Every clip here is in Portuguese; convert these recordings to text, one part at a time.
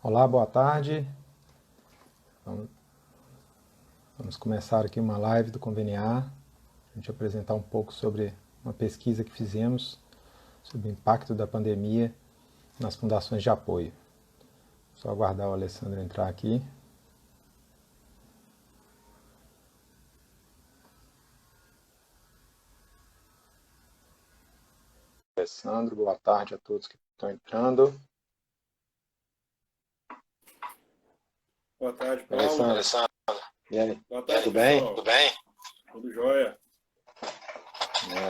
Olá, boa tarde. Vamos começar aqui uma live do Conveniar. A gente apresentar um pouco sobre uma pesquisa que fizemos sobre o impacto da pandemia nas fundações de apoio. Só aguardar o Alessandro entrar aqui. Alessandro, boa tarde a todos que estão entrando. Boa tarde, Paulo. Alessandro. E aí? Boa tarde, Tudo bem? pessoal. Tudo bem? Tudo jóia.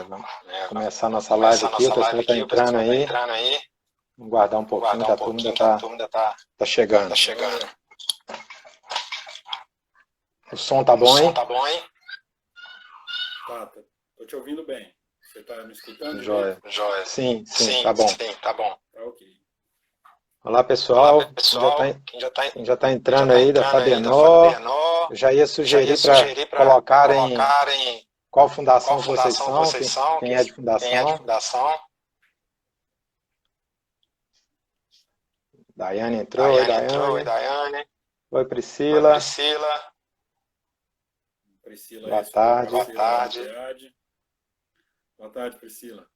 Vamos começar a nossa live aqui, o pessoal está entrando aí. Vamos guardar um pouquinho, que a turma ainda está chegando. O som tá bom, hein? Tá, tô te ouvindo bem. Você tá me escutando? Joia. Sim, tá bom. Tá ok. Olá, pessoal. Quem já tá entrando aí da Fabenor, eu já ia sugerir para colocarem qual fundação vocês são, quem é de fundação. Daiane entrou, oi Daiane. Oi Priscila. Boa tarde. Boa tarde, Priscila.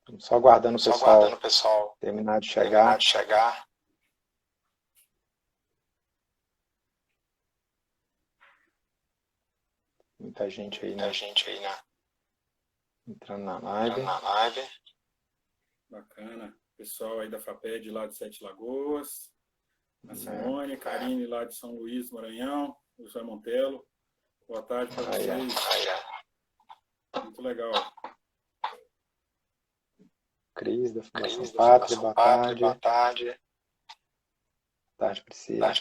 Estamos só aguardando o pessoal terminar de chegar. Muita gente aí, né? Entrando na live. Bacana. Pessoal aí da FAPED lá de Sete Lagoas. A Simone, Karine lá de São Luís, Maranhão. O José Montelo. Boa tarde para vocês. Muito legal. Cris, da Fundação Pátria, boa tarde. Boa tarde, Priscila.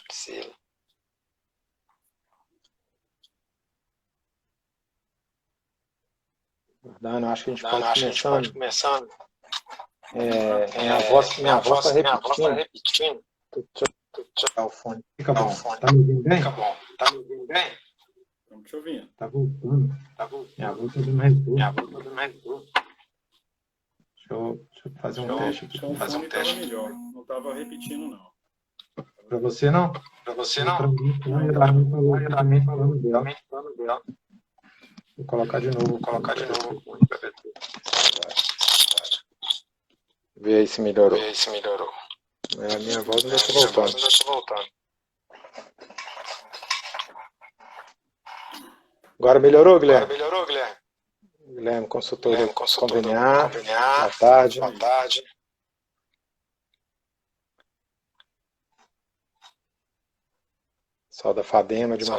Guardando, acho que a gente pode começando. Minha voz está repetindo. Deixa eu tirar o fone. Fica bom. Tá me ouvindo bem? Estamos te ouvindo. Tá voltando. Minha voz está dando retorno. Deixa eu fazer um teste aqui. Então o fone estava melhor. Não estava repetindo, não. Para você não? Para mim, eu também falando dela. Vou colocar de novo. Vê aí se melhorou. A minha voz ainda está voltando. Agora melhorou, Guilherme? Guilherme, consultor do Conveniar. Boa tarde. Pessoal da Fadema de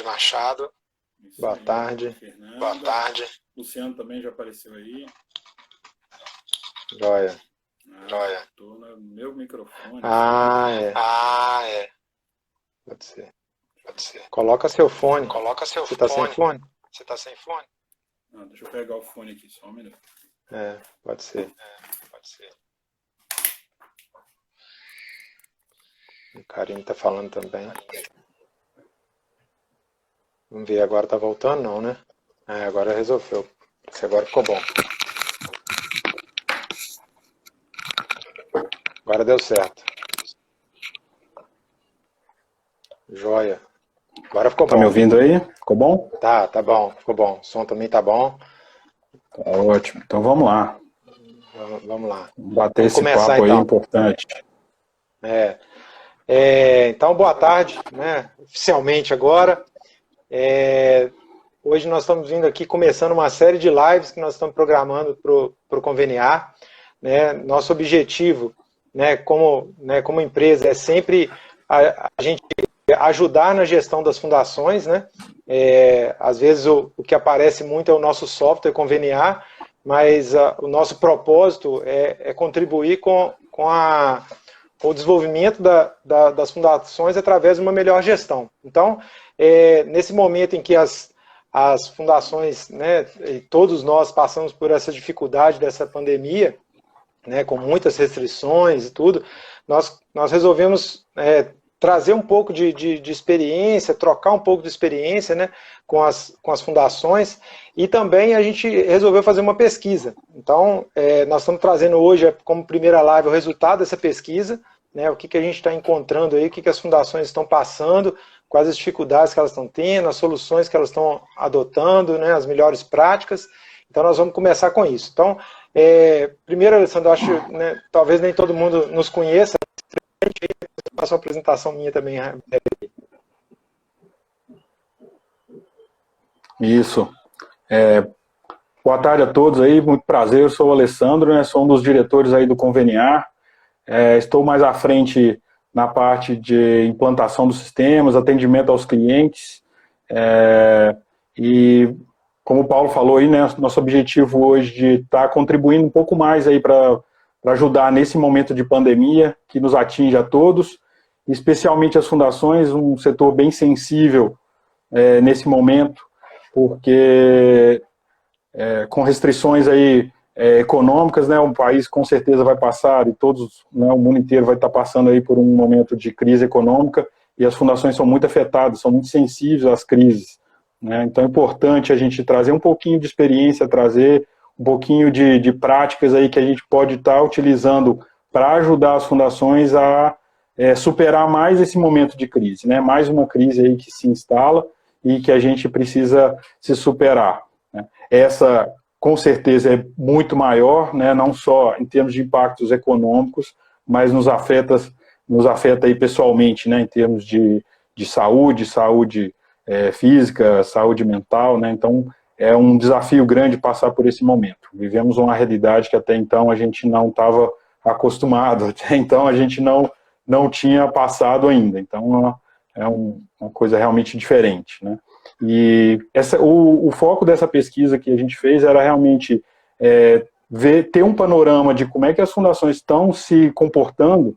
Machado. Boa tarde. Luciano também já apareceu aí. Joia. Estou no meu microfone. É. Pode ser. Coloca seu fone. Você está sem fone? Não, deixa eu pegar o fone aqui, só um minuto. Pode ser. O Karine está falando também. Vamos ver, agora tá voltando não, né? Agora resolveu. Agora ficou bom. Agora deu certo. Joia. Agora ficou bom. Tá me ouvindo aí? Ficou bom? Tá bom, ficou bom. O som também tá bom. Tá ótimo. Então vamos lá. Vamos lá. Bater esse papo aí importante. Então, boa tarde, né? Oficialmente agora. Hoje nós estamos vindo aqui começando uma série de lives que nós estamos programando para o Conveniar. Né? Nosso objetivo, né, como empresa, é sempre a gente ajudar na gestão das fundações. Né? Às vezes o que aparece muito é o nosso software Conveniar, mas o nosso propósito é contribuir com o desenvolvimento das fundações através de uma melhor gestão. Então, nesse momento em que as fundações, né, e todos nós passamos por essa dificuldade dessa pandemia, né, com muitas restrições e tudo, nós resolvemos trazer um pouco de experiência, trocar um pouco de experiência, né, com as fundações, e também a gente resolveu fazer uma pesquisa. Então, nós estamos trazendo hoje, como primeira live, o resultado dessa pesquisa, né, o que a gente está encontrando aí, o que as fundações estão passando, quais as dificuldades que elas estão tendo, as soluções que elas estão adotando, né, as melhores práticas. Então, nós vamos começar com isso. Então, primeiro, Alessandro, eu acho, né, talvez nem todo mundo nos conheça, eu faço uma apresentação minha também. Isso. Boa tarde a todos aí, muito prazer, eu sou o Alessandro, né, sou um dos diretores aí do Conveniar, estou mais à frente na parte de implantação dos sistemas, atendimento aos clientes, e como o Paulo falou aí, né, nosso objetivo hoje de estar contribuindo um pouco mais aí para ajudar nesse momento de pandemia, que nos atinge a todos, especialmente as fundações, um setor bem sensível nesse momento, porque com restrições aí econômicas, né, o país com certeza vai passar, e todos, né, o mundo inteiro vai estar passando aí por um momento de crise econômica, e as fundações são muito afetadas, são muito sensíveis às crises, né, então é importante a gente trazer um pouquinho de experiência, trazer um pouquinho de práticas aí que a gente pode estar utilizando para ajudar as fundações a superar mais esse momento de crise, né, mais uma crise aí que se instala e que a gente precisa se superar, né. Essa, com certeza, é muito maior, né, não só em termos de impactos econômicos, mas nos afeta aí pessoalmente, né, em termos de saúde física, saúde mental, né, então é um desafio grande passar por esse momento. Vivemos uma realidade que até então a gente não estava acostumado, até então a gente não tinha passado ainda, então é uma coisa realmente diferente, né. E o foco dessa pesquisa que a gente fez era realmente ter um panorama de como é que as fundações estão se comportando,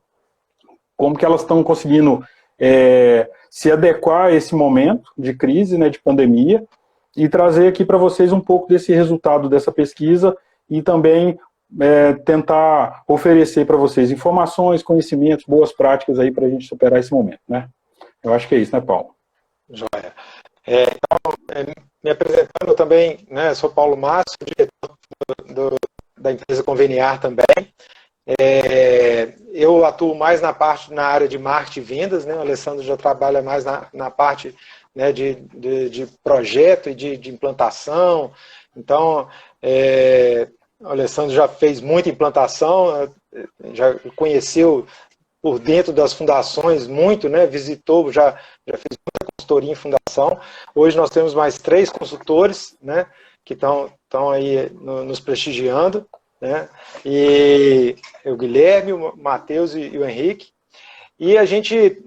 como que elas estão conseguindo se adequar a esse momento de crise, né, de pandemia, e trazer aqui para vocês um pouco desse resultado dessa pesquisa e também tentar oferecer para vocês informações, conhecimentos, boas práticas aí para a gente superar esse momento, né? Eu acho que é isso, né, Paulo? Joia. Então, me apresentando também, né, sou Paulo Márcio, diretor da empresa Conveniar também. Eu atuo mais na área de marketing e vendas, né, o Alessandro já trabalha mais na parte, né, de projeto e de implantação. Então, o Alessandro já fez muita implantação, já conheceu por dentro das fundações muito, né, visitou, já fez muita consultoria em fundação. Hoje nós temos mais 3 consultores, né, que estão aí nos prestigiando, né, e o Guilherme, o Matheus e o Henrique. E a gente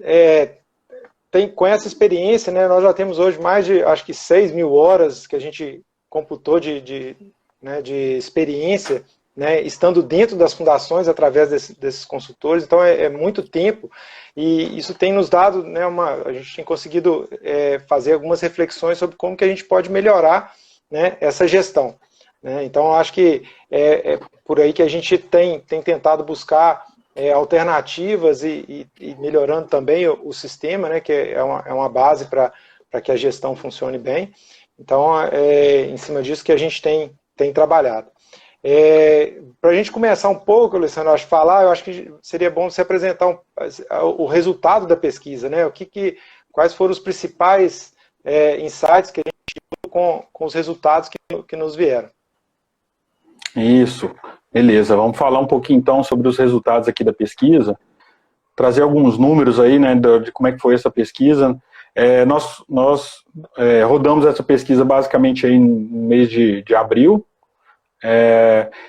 com essa experiência, né, nós já temos hoje mais de, acho que 6.000 horas que a gente computou de experiência, né, estando dentro das fundações através desses consultores. Então é muito tempo, e isso tem nos dado, né, a gente tem conseguido fazer algumas reflexões sobre como que a gente pode melhorar, né, essa gestão, né. Então eu acho que é por aí que a gente tem tentado buscar alternativas e melhorando também o sistema, né, que é uma base para que a gestão funcione bem. Então em cima disso que a gente tem trabalhado. Para a gente começar um pouco, Alessandro, eu acho que seria bom você apresentar o resultado da pesquisa, né? Quais foram os principais insights que a gente viu com os resultados que nos vieram. Isso, beleza. Vamos falar um pouquinho então sobre os resultados aqui da pesquisa, trazer alguns números aí, né, de como é que foi essa pesquisa. Nós rodamos essa pesquisa basicamente aí no mês de abril.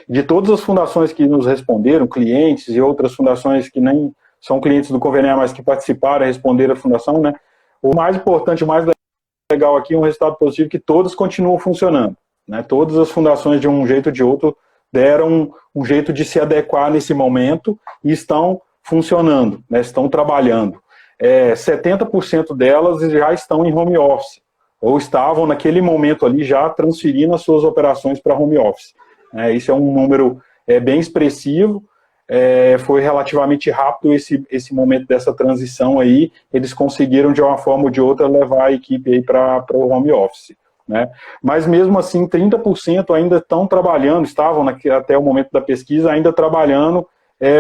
De todas as fundações que nos responderam, clientes e outras fundações que nem são clientes do Conveniar, mas que participaram e responderam à fundação, né, o mais importante, o mais legal aqui é um resultado positivo, que todas continuam funcionando, né, todas as fundações de um jeito ou de outro deram um jeito de se adequar nesse momento e estão funcionando, né, estão trabalhando. 70% delas já estão em home office, ou estavam naquele momento ali já transferindo as suas operações para home office. Isso é um número bem expressivo, foi relativamente rápido esse momento dessa transição aí, eles conseguiram de uma forma ou de outra levar a equipe aí para o home office, né? Mas mesmo assim 30% ainda estão trabalhando, estavam até o momento da pesquisa ainda trabalhando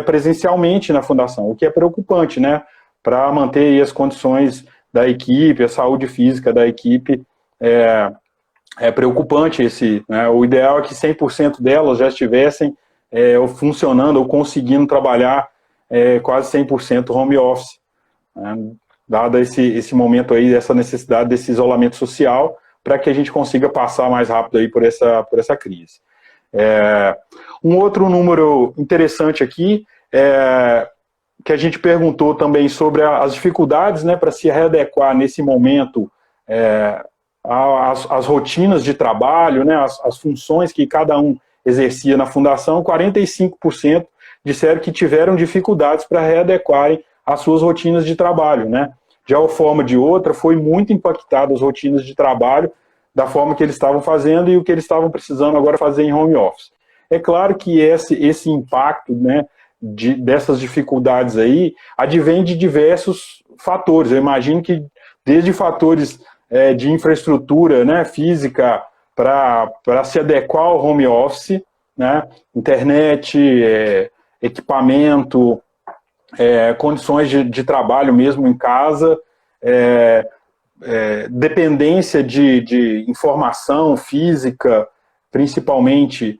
presencialmente na fundação, o que é preocupante, né? Para manter aí as condições da equipe, a saúde física da equipe, é preocupante né? O ideal é que 100% delas já estivessem funcionando ou conseguindo trabalhar quase 100% home office, né? Dado esse momento aí, essa necessidade desse isolamento social, para que a gente consiga passar mais rápido aí por essa crise. Um outro número interessante aqui, que a gente perguntou também sobre as dificuldades, né, para se readequar nesse momento às rotinas de trabalho, né, as funções que cada um exercia na fundação. 45% disseram que tiveram dificuldades para readequarem as suas rotinas de trabalho, né? De uma forma ou de outra, foi muito impactado as rotinas de trabalho da forma que eles estavam fazendo e o que eles estavam precisando agora fazer em home office. É claro que esse impacto, né, dessas dificuldades aí advém de diversos fatores. Eu imagino que desde fatores de infraestrutura, né, física para se adequar ao home office, né, internet, equipamento, condições de trabalho mesmo em casa, dependência de informação física, principalmente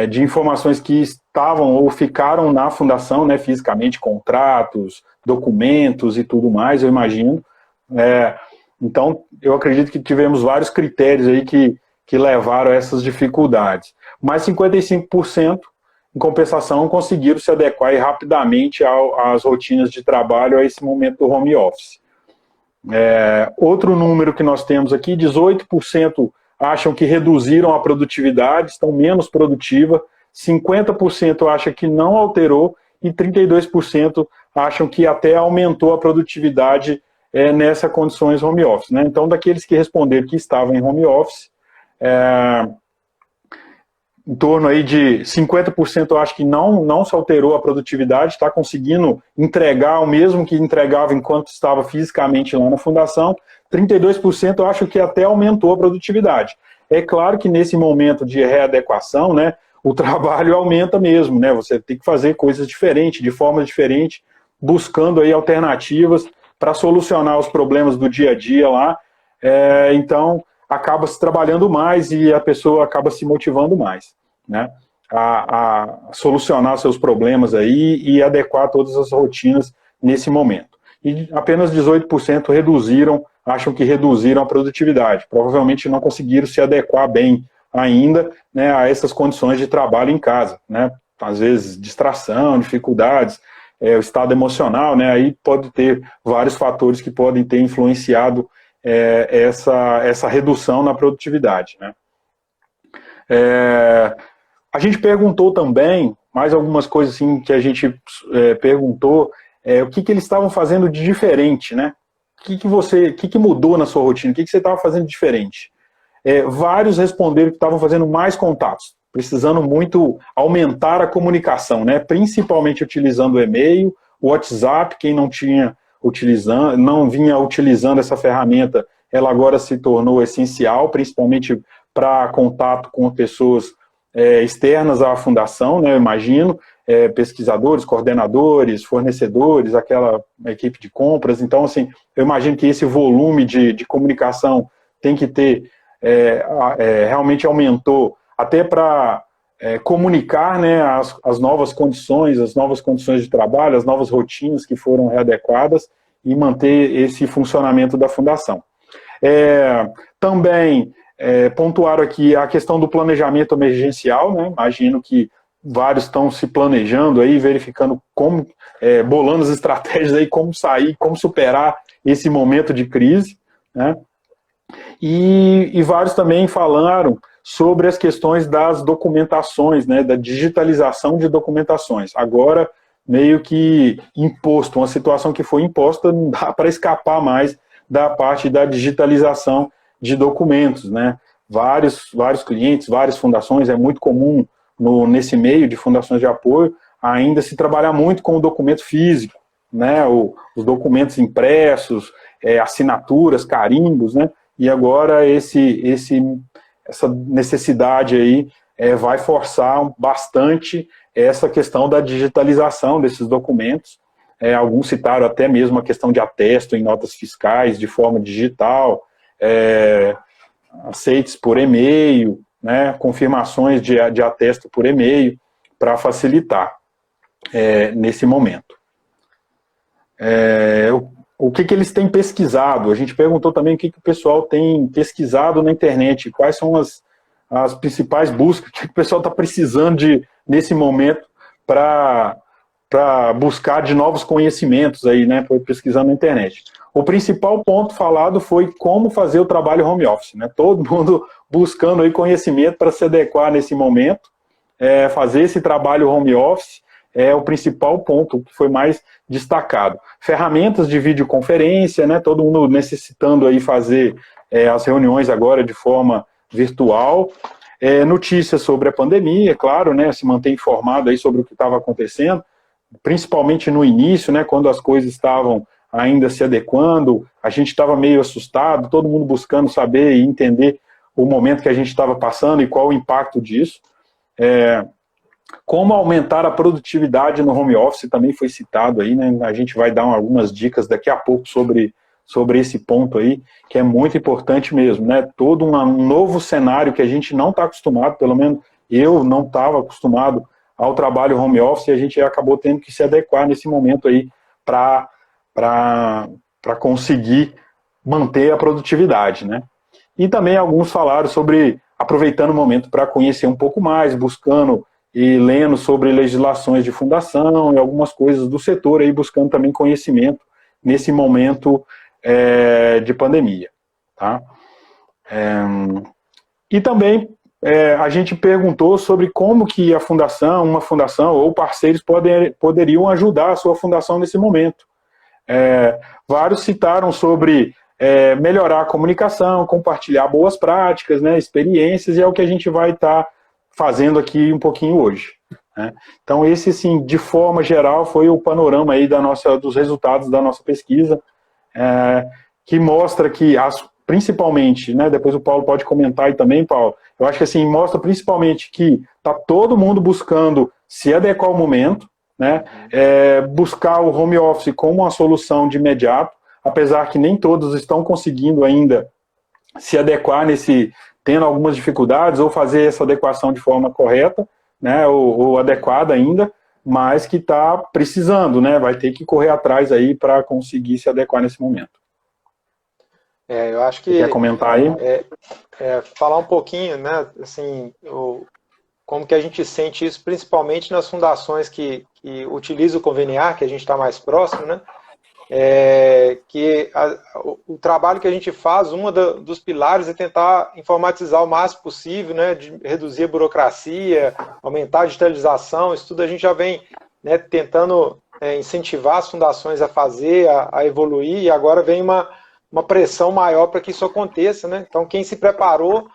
de informações que estavam ou ficaram na fundação, né, fisicamente, contratos, documentos e tudo mais, eu imagino. Então, eu acredito que tivemos vários critérios aí que levaram a essas dificuldades. Mas 55%, em compensação, conseguiram se adequar rapidamente às rotinas de trabalho a esse momento do home office. Outro número que nós temos aqui, 18% acham que reduziram a produtividade, estão menos produtiva, 50% acham que não alterou e 32% acham que até aumentou a produtividade nessas condições home office, né? Então, daqueles que responderam que estavam em home office, em torno aí de 50% acho que não se alterou a produtividade, está conseguindo entregar o mesmo que entregava enquanto estava fisicamente lá na fundação. 32% eu acho que até aumentou a produtividade. É claro que nesse momento de readequação, né, o trabalho aumenta mesmo, né? Você tem que fazer coisas diferentes, de forma diferente, buscando aí alternativas para solucionar os problemas do dia a dia lá. Então, acaba se trabalhando mais e a pessoa acaba se motivando mais, né, a solucionar seus problemas aí e adequar todas as rotinas nesse momento. E apenas 18% acham que reduziram a produtividade. Provavelmente não conseguiram se adequar bem ainda, né, a essas condições de trabalho em casa, né, às vezes distração, dificuldades, o estado emocional, né, aí pode ter vários fatores que podem ter influenciado essa redução na produtividade, né. A gente perguntou também, mais algumas coisas assim que a gente perguntou, o que eles estavam fazendo de diferente, né? O que mudou na sua rotina? O que você estava fazendo de diferente? Vários responderam que estavam fazendo mais contatos, precisando muito aumentar a comunicação, né? Principalmente utilizando o e-mail, o WhatsApp, quem não vinha utilizando essa ferramenta, ela agora se tornou essencial, principalmente para contato com pessoas externas à fundação, né, eu imagino, pesquisadores, coordenadores, fornecedores, aquela equipe de compras. Então, assim, eu imagino que esse volume de comunicação tem que ter, realmente aumentou, até para comunicar, né, as novas condições de trabalho, as novas rotinas que foram readequadas e manter esse funcionamento da fundação. Também pontuaram aqui a questão do planejamento emergencial, né? Imagino que vários estão se planejando aí, verificando como, bolando as estratégias aí, como sair, como superar esse momento de crise, né? E vários também falaram sobre as questões das documentações, né, da digitalização de documentações. Agora, meio que imposto, uma situação que foi imposta, não dá para escapar mais da parte da digitalização de documentos, né? Vários clientes, várias fundações, é muito comum nesse meio de fundações de apoio ainda se trabalhar muito com o documento físico, né? Os documentos impressos, assinaturas, carimbos, né? E agora essa necessidade aí vai forçar bastante essa questão da digitalização desses documentos. Alguns citaram até mesmo a questão de atesto em notas fiscais de forma digital, aceites por e-mail, né, confirmações de atesto por e-mail, para facilitar nesse momento. O que eles têm pesquisado? A gente perguntou também o que o pessoal tem pesquisado na internet, quais são as principais buscas, o que o pessoal está precisando nesse momento para buscar de novos conhecimentos aí, né, pesquisando na internet. O principal ponto falado foi como fazer o trabalho home office, né? Todo mundo buscando aí conhecimento para se adequar nesse momento, fazer esse trabalho home office é o principal ponto que foi mais destacado. Ferramentas de videoconferência, né? Todo mundo necessitando aí fazer as reuniões agora de forma virtual. Notícias sobre a pandemia, claro, né? Se manter informado aí sobre o que estava acontecendo, principalmente no início, né? Quando as coisas estavam ainda se adequando, a gente estava meio assustado, todo mundo buscando saber e entender o momento que a gente estava passando e qual o impacto disso. Como aumentar a produtividade no home office também foi citado aí, né? A gente vai dar algumas dicas daqui a pouco sobre esse ponto aí, que é muito importante mesmo, né? Todo um novo cenário que a gente não está acostumado, pelo menos eu não estava acostumado ao trabalho home office, e a gente acabou tendo que se adequar nesse momento aí para conseguir manter a produtividade, né? E também alguns falaram sobre aproveitando o momento para conhecer um pouco mais, buscando e lendo sobre legislações de fundação e algumas coisas do setor, aí buscando também conhecimento nesse momento de pandemia. Tá? E também a gente perguntou sobre como que uma fundação ou parceiros poderiam ajudar a sua fundação nesse momento. Vários citaram sobre melhorar a comunicação, compartilhar boas práticas, né, experiências, e é o que a gente vai estar fazendo aqui um pouquinho hoje. Né? Então esse, assim, de forma geral, foi o panorama aí dos resultados da nossa pesquisa, que mostra que, principalmente, né, depois o Paulo pode comentar aí também, Paulo, eu acho que assim, mostra principalmente que está todo mundo buscando se adequar ao momento, né, buscar o home office como uma solução de imediato, apesar que nem todos estão conseguindo ainda se adequar tendo algumas dificuldades, ou fazer essa adequação de forma correta, né, ou adequada ainda, mas que está precisando, né, vai ter que correr atrás aí para conseguir se adequar nesse momento. Eu acho que... Você quer comentar aí? Falar um pouquinho, né, assim, como que a gente sente isso, principalmente nas fundações que utilizam o Conveniar, que a gente está mais próximo, né, que o trabalho que a gente faz, dos pilares é tentar informatizar o máximo possível, né, de reduzir a burocracia, aumentar a digitalização, isso tudo a gente já vem, né, tentando incentivar as fundações a fazer, a evoluir, e agora vem uma pressão maior para que isso aconteça, né? Então quem se preparou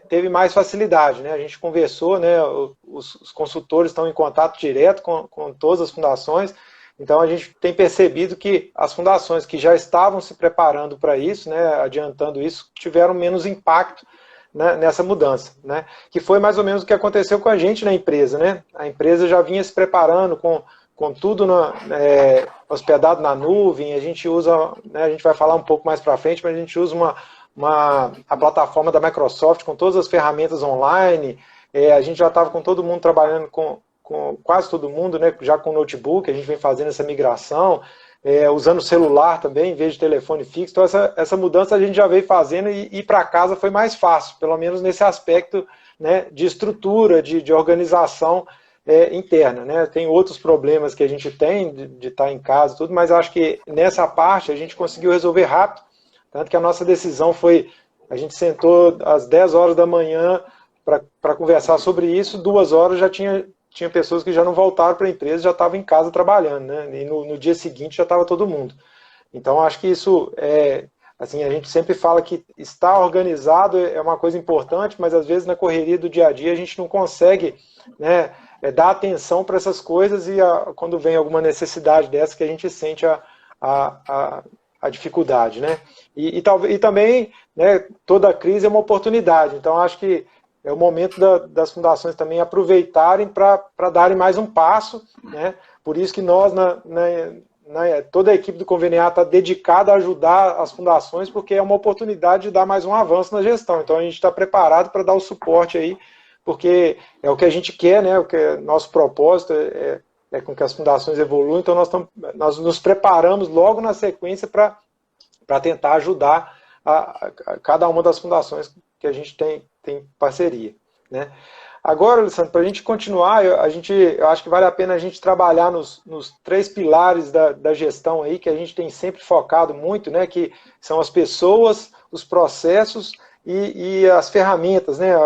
teve mais facilidade, né? A gente conversou, né, os consultores estão em contato direto com todas as fundações. Então a gente tem percebido que as fundações que já estavam se preparando para isso, né, adiantando isso, tiveram menos impacto, né, nessa mudança, né, que foi mais ou menos o que aconteceu com a gente na empresa, né? A empresa já vinha se preparando com tudo hospedado na nuvem. A gente usa, né, a gente vai falar um pouco mais para frente, mas a gente usa a plataforma da Microsoft com todas as ferramentas online. A gente já estava com todo mundo trabalhando com quase todo mundo, né, já com notebook, a gente vem fazendo essa migração, usando celular também, em vez de telefone fixo. Então essa mudança a gente já veio fazendo, e ir para casa foi mais fácil, pelo menos nesse aspecto, né, de estrutura, de organização interna, né? Tem outros problemas que a gente tem de estar em casa e tudo, mas acho que nessa parte a gente conseguiu resolver rápido, tanto que a nossa decisão foi, a gente sentou às 10 horas da manhã para conversar sobre isso, 2 horas já tinha pessoas que já não voltaram para a empresa, já estavam em casa trabalhando, né? E no dia seguinte já estava todo mundo. Então acho que isso assim, a gente sempre fala que estar organizado é uma coisa importante, mas às vezes na correria do dia a dia a gente não consegue, né, dar atenção para essas coisas, e quando vem alguma necessidade dessa que a gente sente a dificuldade, né? E também, né, toda crise é uma oportunidade. Então acho que é o momento das fundações também aproveitarem para darem mais um passo, né? Por isso que nós, toda a equipe do Conveniar está dedicada a ajudar as fundações, porque é uma oportunidade de dar mais um avanço na gestão. Então a gente está preparado para dar o suporte aí, porque é o que a gente quer, né? O que é nosso propósito é com que as fundações evoluam. Então nós nos preparamos logo na sequência para tentar ajudar a cada uma das fundações que a gente tem parceria, né? Agora, Alessandro, para a gente continuar, eu acho que vale a pena a gente trabalhar nos 3 pilares da gestão aí, que a gente tem sempre focado muito, né? Que são as pessoas, os processos e as ferramentas, né?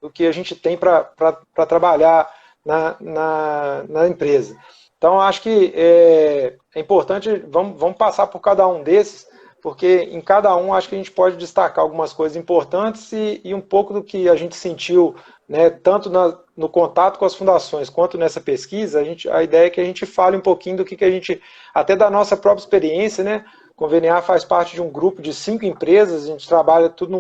O que a gente tem para trabalhar na empresa. Então, acho que é importante, vamos passar por cada um desses, porque em cada um acho que a gente pode destacar algumas coisas importantes e um pouco do que a gente sentiu, né, tanto no contato com as fundações quanto nessa pesquisa. A ideia é que a gente fale um pouquinho do que a gente, até da nossa própria experiência, né? Conveniar faz parte de um grupo de 5 empresas, a gente trabalha tudo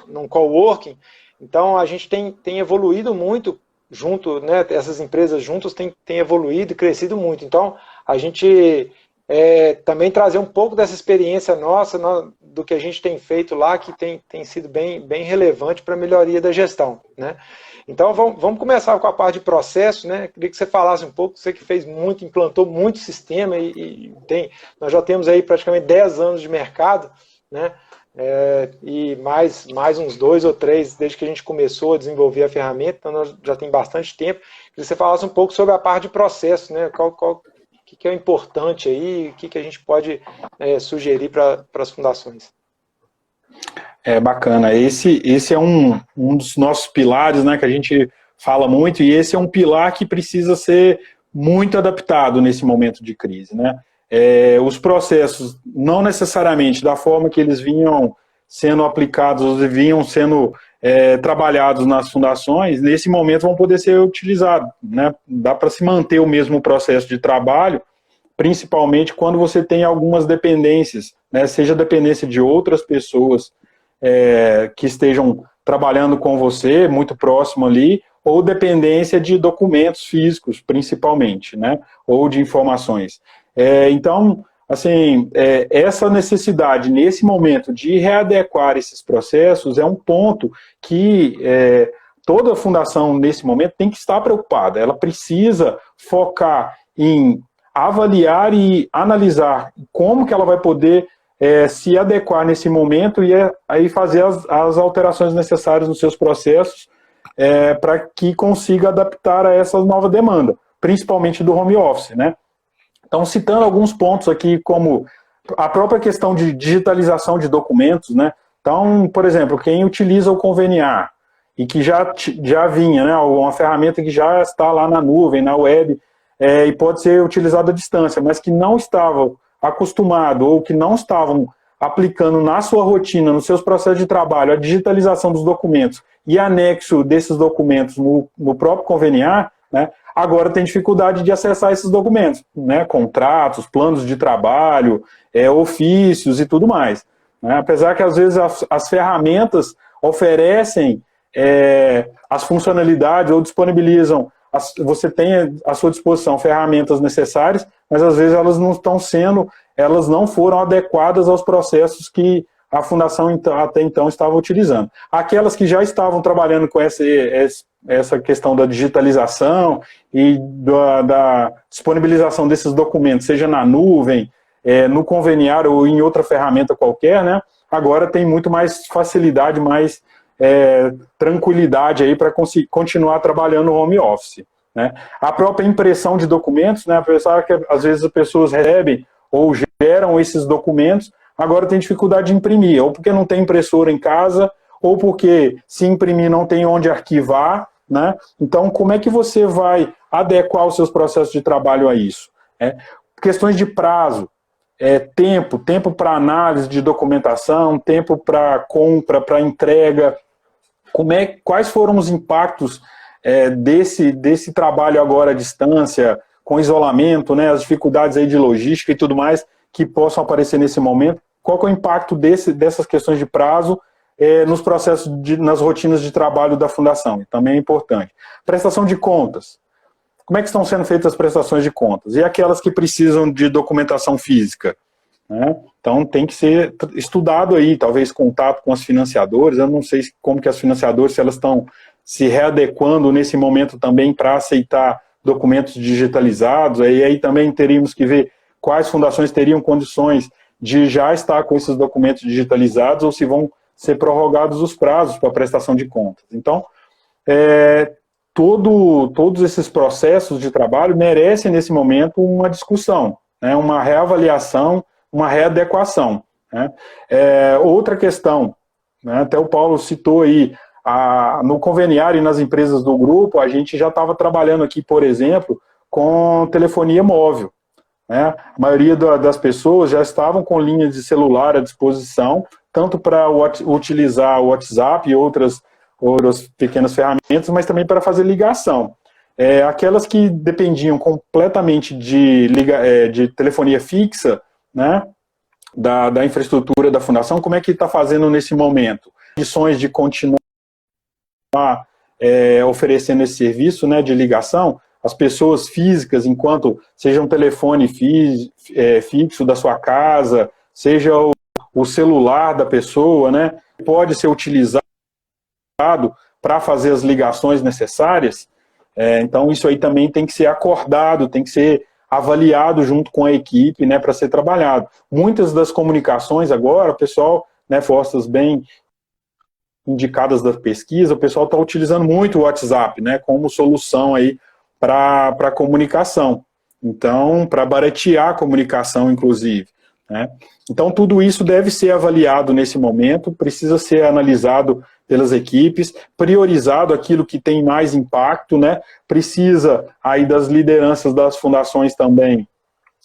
num coworking, então a gente tem evoluído muito junto, né? Essas empresas juntas têm evoluído e crescido muito. Então a gente também trazer um pouco dessa experiência nossa, do que a gente tem feito lá, que tem sido bem relevante para a melhoria da gestão, né? Então vamos começar com a parte de processo, né? Queria que você falasse um pouco, você que fez muito, implantou muito sistema nós já temos aí praticamente 10 anos de mercado, né? E mais uns 2 ou 3 desde que a gente começou a desenvolver a ferramenta, então nós já tem bastante tempo. Queria que você falasse um pouco sobre a parte de processo, né? O que é importante aí, o que a gente pode sugerir para as fundações? Bacana. Esse é um dos nossos pilares, né, que a gente fala muito, e esse é um pilar que precisa ser muito adaptado nesse momento de crise, né? Os processos, não necessariamente da forma que eles vinham sendo aplicados e vinham sendo trabalhados nas fundações, nesse momento vão poder ser utilizados, né? Dá para se manter o mesmo processo de trabalho, principalmente quando você tem algumas dependências, né? Seja dependência de outras pessoas que estejam trabalhando com você, muito próximo ali, ou dependência de documentos físicos, principalmente, né? Ou de informações. Então, assim, essa necessidade, nesse momento, de readequar esses processos é um ponto que toda fundação, nesse momento, tem que estar preocupada. Ela precisa focar em avaliar e analisar como que ela vai poder se adequar nesse momento e aí fazer as alterações necessárias nos seus processos para que consiga adaptar a essa nova demanda, principalmente do home office, né? Então, citando alguns pontos aqui, como a própria questão de digitalização de documentos, né? Então, por exemplo, quem utiliza o Conveniar e que já vinha, né, uma ferramenta que já está lá na nuvem, na web, e pode ser utilizada à distância, mas que não estava acostumado ou que não estavam aplicando na sua rotina, nos seus processos de trabalho, a digitalização dos documentos e anexo desses documentos no próprio Conveniar, né, agora tem dificuldade de acessar esses documentos, né, contratos, planos de trabalho, ofícios e tudo mais, né, apesar que às vezes as ferramentas oferecem as funcionalidades ou disponibilizam, você tem à sua disposição ferramentas necessárias, mas às vezes elas não foram adequadas aos processos que a fundação até então estava utilizando. Aquelas que já estavam trabalhando com essa questão da digitalização e da disponibilização desses documentos, seja na nuvem, no Conveniar ou em outra ferramenta qualquer, né, agora tem muito mais facilidade, mais tranquilidade aí para continuar trabalhando no home office, né? A própria impressão de documentos, né, apesar que às vezes as pessoas recebem ou geram esses documentos, agora tem dificuldade de imprimir, ou porque não tem impressora em casa, ou porque se imprimir não tem onde arquivar, né? Então, como é que você vai adequar os seus processos de trabalho a isso? Questões de prazo, tempo para análise de documentação, tempo para compra, para entrega, quais foram os impactos desse trabalho agora à distância, com isolamento, né, as dificuldades aí de logística e tudo mais que possam aparecer nesse momento, qual que é o impacto dessas questões de prazo nos processos, nas rotinas de trabalho da fundação, também é importante. Prestação de contas. Como é que estão sendo feitas as prestações de contas? E aquelas que precisam de documentação física? Né? Então tem que ser estudado aí, talvez contato com as financiadoras. Eu não sei como que as financiadoras, se elas estão se readequando nesse momento também para aceitar documentos digitalizados, aí também teríamos que ver quais fundações teriam condições de já estar com esses documentos digitalizados ou se vão ser prorrogados os prazos para prestação de contas. Então, todos esses processos de trabalho merecem, nesse momento, uma discussão, né, uma reavaliação, uma readequação. Né. Outra questão, né, até o Paulo citou aí, no conveniário e nas empresas do grupo, a gente já estava trabalhando aqui, por exemplo, com telefonia móvel. Né. A maioria das pessoas já estavam com linhas de celular à disposição, tanto para utilizar o WhatsApp e outras pequenas ferramentas, mas também para fazer ligação. Aquelas que dependiam completamente de telefonia fixa, né, da infraestrutura da fundação, como é que está fazendo nesse momento? Condições de continuar oferecendo esse serviço, né, de ligação, as pessoas físicas, enquanto seja um telefone fixo da sua casa, seja o celular da pessoa, né, pode ser utilizado para fazer as ligações necessárias. Então isso aí também tem que ser acordado, tem que ser avaliado junto com a equipe, né, para ser trabalhado. Muitas das comunicações agora, o pessoal, né, forças bem indicadas da pesquisa, o pessoal está utilizando muito o WhatsApp, né, como solução aí para comunicação. Então, para baratear a comunicação, inclusive. Né? Então, tudo isso deve ser avaliado nesse momento, precisa ser analisado pelas equipes, priorizado aquilo que tem mais impacto, né? Precisa aí das lideranças das fundações também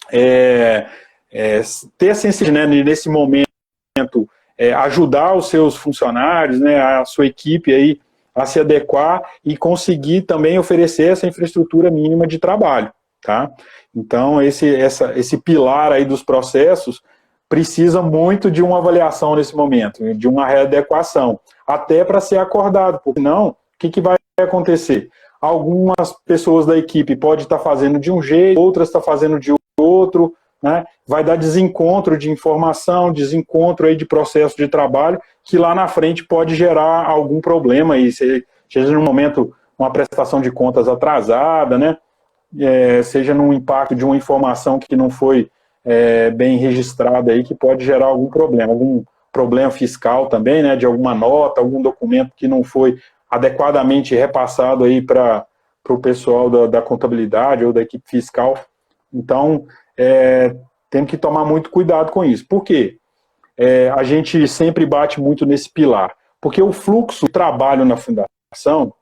ter a sensibilidade, né, nesse momento, ajudar os seus funcionários, né, a sua equipe aí a se adequar e conseguir também oferecer essa infraestrutura mínima de trabalho. Tá? Então, esse pilar aí dos processos precisa muito de uma avaliação nesse momento, de uma readequação, até para ser acordado, porque não, o que vai acontecer? Algumas pessoas da equipe podem estar fazendo de um jeito, outras estão fazendo de outro, né? Vai dar desencontro de informação, desencontro aí de processo de trabalho, que lá na frente pode gerar algum problema, aí, seja no momento uma prestação de contas atrasada, né? Seja no impacto de uma informação que não foi bem registrada aí, que pode gerar algum problema fiscal também, né, de alguma nota, algum documento que não foi adequadamente repassado aí para o pessoal da contabilidade ou da equipe fiscal. Então, temos que tomar muito cuidado com isso. Por quê? A gente sempre bate muito nesse pilar, porque o fluxo de trabalho na fundação,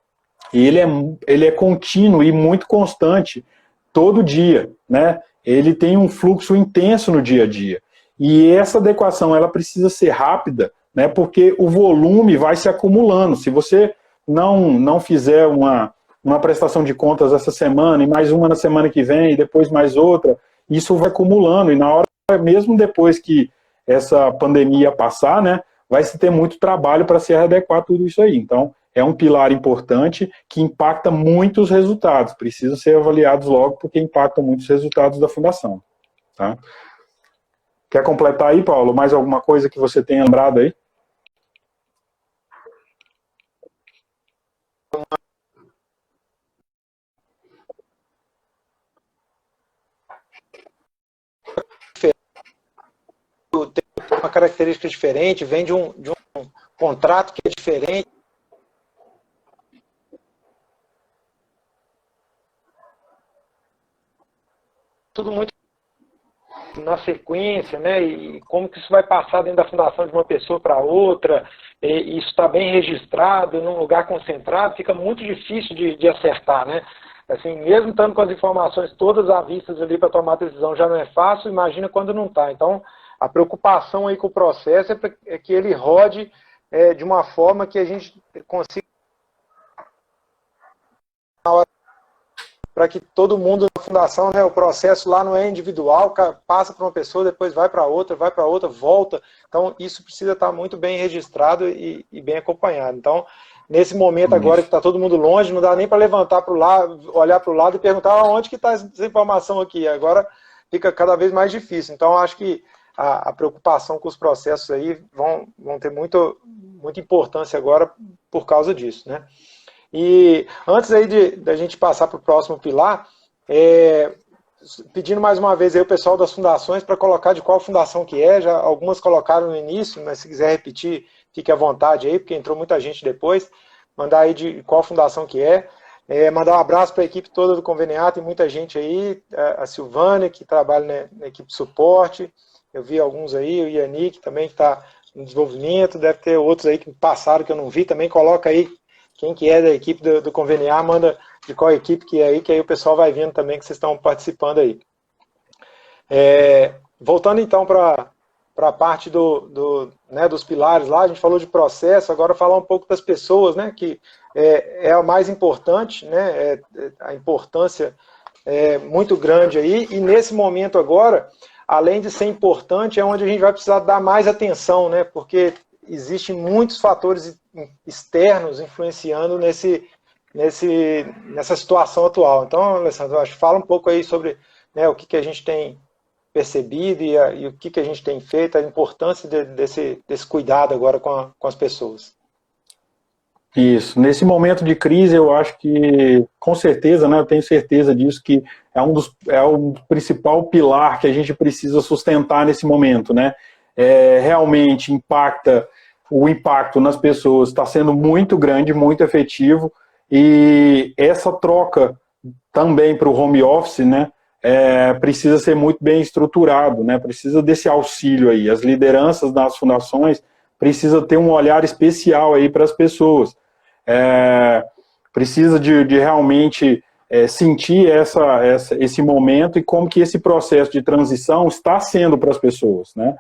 ele é contínuo e muito constante todo dia, né? Ele tem um fluxo intenso no dia a dia. E essa adequação, ela precisa ser rápida, né? Porque o volume vai se acumulando. Se você não fizer uma prestação de contas essa semana, e mais uma na semana que vem, e depois mais outra, isso vai acumulando. E na hora, mesmo depois que essa pandemia passar, né, vai se ter muito trabalho para se adequar tudo isso aí. Então, é um pilar importante que impacta muitos resultados. Precisa ser avaliados logo, porque impactam muitos resultados da fundação. Tá? Quer completar aí, Paulo? Mais alguma coisa que você tenha lembrado aí? Tem uma característica diferente, vem de um contrato que é diferente. Tudo muito na sequência, né? E como que isso vai passar dentro da fundação de uma pessoa para outra, e isso está bem registrado, num lugar concentrado, fica muito difícil de acertar, né? Assim, mesmo estando com as informações todas à vista ali para tomar decisão já não é fácil, imagina quando não está. Então, a preocupação aí com o processo é que ele rode de uma forma que a gente consiga para que todo mundo na fundação, né, o processo lá não é individual, passa para uma pessoa, depois vai para outra, volta. Então, isso precisa estar muito bem registrado e bem acompanhado. Então, nesse momento agora que está todo mundo longe, não dá nem para levantar para o lado, olhar para o lado e perguntar onde que está essa informação aqui. Agora fica cada vez mais difícil. Então, acho que a preocupação com os processos aí vão ter muita importância agora por causa disso, né? E antes aí da gente passar para o próximo pilar, pedindo mais uma vez aí o pessoal das fundações para colocar de qual fundação que é, já algumas colocaram no início, mas se quiser repetir, fique à vontade aí, porque entrou muita gente depois, mandar aí de qual fundação que é, mandar um abraço para a equipe toda do Conveniar, tem muita gente aí, a Silvânia, que trabalha na equipe de suporte, eu vi alguns aí, o Yannick também que está no desenvolvimento, deve ter outros aí que passaram que eu não vi, também coloca aí quem que é da equipe do Conveniar, manda de qual equipe que é aí, que aí o pessoal vai vendo também que vocês estão participando aí. Voltando então para a parte dos pilares lá, a gente falou de processo, agora falar um pouco das pessoas, né, que é a mais importante, né, a importância é muito grande aí, e nesse momento agora, além de ser importante, é onde a gente vai precisar dar mais atenção, né, porque existem muitos fatores externos influenciando nessa situação atual. Então, Alessandro, acho que fala um pouco aí sobre, né, o que a gente tem percebido e o que a gente tem feito, a importância desse cuidado agora com as pessoas. Isso. Nesse momento de crise, eu acho que, com certeza, né, eu tenho certeza disso, que é o principal pilar que a gente precisa sustentar nesse momento, né? Realmente o impacto nas pessoas está sendo muito grande, muito efetivo, e essa troca também para o home office, né, precisa ser muito bem estruturado, né, precisa desse auxílio aí. As lideranças das fundações precisam ter um olhar especial aí para as pessoas. Precisa de realmente sentir esse momento e como que esse processo de transição está sendo para as pessoas, né?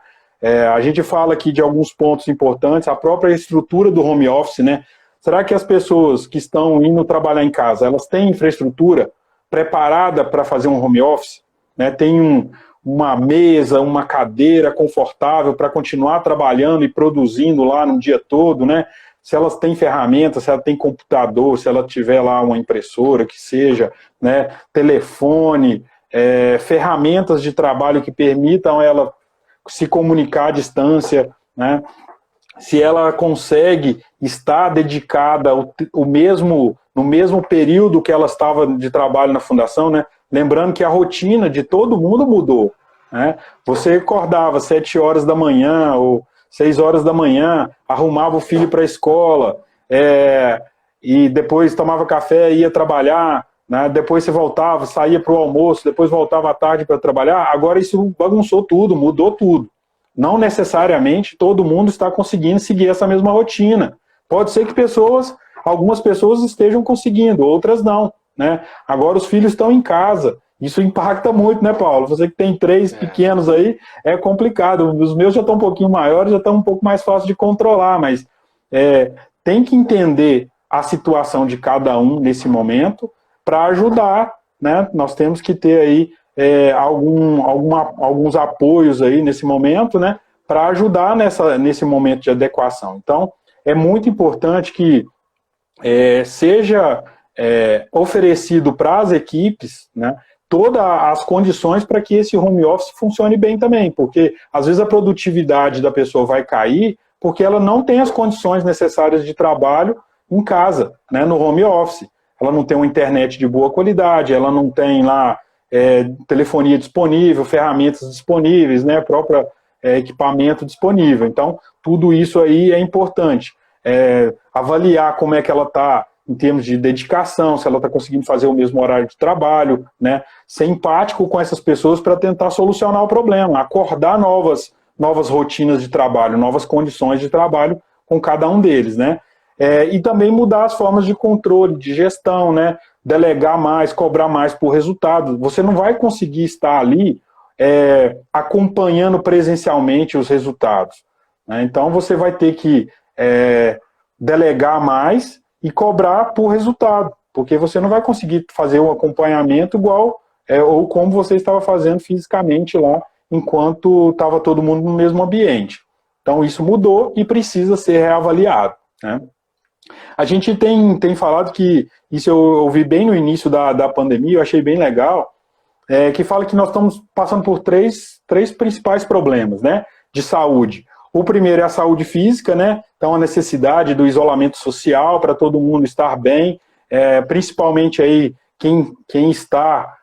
A gente fala aqui de alguns pontos importantes, a própria estrutura do home office, né? Será que as pessoas que estão indo trabalhar em casa, elas têm infraestrutura preparada para fazer um home office? Né? Tem uma mesa, uma cadeira confortável para continuar trabalhando e produzindo lá no dia todo, né? Se elas têm ferramentas, se ela tem computador, se ela tiver lá uma impressora, que seja, né? Telefone, ferramentas de trabalho que permitam ela se comunicar à distância, né? Se ela consegue estar dedicada no mesmo período que ela estava de trabalho na fundação, né? Lembrando que a rotina de todo mundo mudou, né? Você acordava 7 horas da manhã ou 6 horas da manhã, arrumava o filho para a escola, e depois tomava café e ia trabalhar, né? Depois você voltava, saía para o almoço, depois voltava à tarde para trabalhar. Agora isso bagunçou tudo, mudou tudo. Não necessariamente todo mundo está conseguindo seguir essa mesma rotina. Pode ser que algumas pessoas estejam conseguindo, outras não, né? Agora os filhos estão em casa. Isso impacta muito, né, Paulo? Você que tem 3 pequenos aí, é complicado. Os meus já estão um pouquinho maiores, já estão um pouco mais fácil de controlar, mas tem que entender a situação de cada um nesse momento para ajudar, né? Nós temos que ter aí alguns apoios aí nesse momento, né, para ajudar nesse momento de adequação. Então, é muito importante que seja oferecido para as equipes, né, todas as condições para que esse home office funcione bem também, porque às vezes a produtividade da pessoa vai cair porque ela não tem as condições necessárias de trabalho em casa, né, no home office. Ela não tem uma internet de boa qualidade, ela não tem lá telefonia disponível, ferramentas disponíveis, né, próprio equipamento disponível. Então, tudo isso aí é importante. Avaliar como é que ela está em termos de dedicação, se ela está conseguindo fazer o mesmo horário de trabalho, né, ser empático com essas pessoas para tentar solucionar o problema, acordar novas rotinas de trabalho, novas condições de trabalho com cada um deles, né? E também mudar as formas de controle, de gestão, né? Delegar mais, cobrar mais por resultado. Você não vai conseguir estar ali acompanhando presencialmente os resultados, né? Então você vai ter que delegar mais e cobrar por resultado, porque você não vai conseguir fazer um acompanhamento igual ou como você estava fazendo fisicamente lá, enquanto estava todo mundo no mesmo ambiente. Então isso mudou e precisa ser reavaliado, né? A gente tem falado que, isso eu ouvi bem no início da pandemia, eu achei bem legal, que fala que nós estamos passando por três principais problemas, né, de saúde. O primeiro é a saúde física, né, então a necessidade do isolamento social para todo mundo estar bem, principalmente aí quem está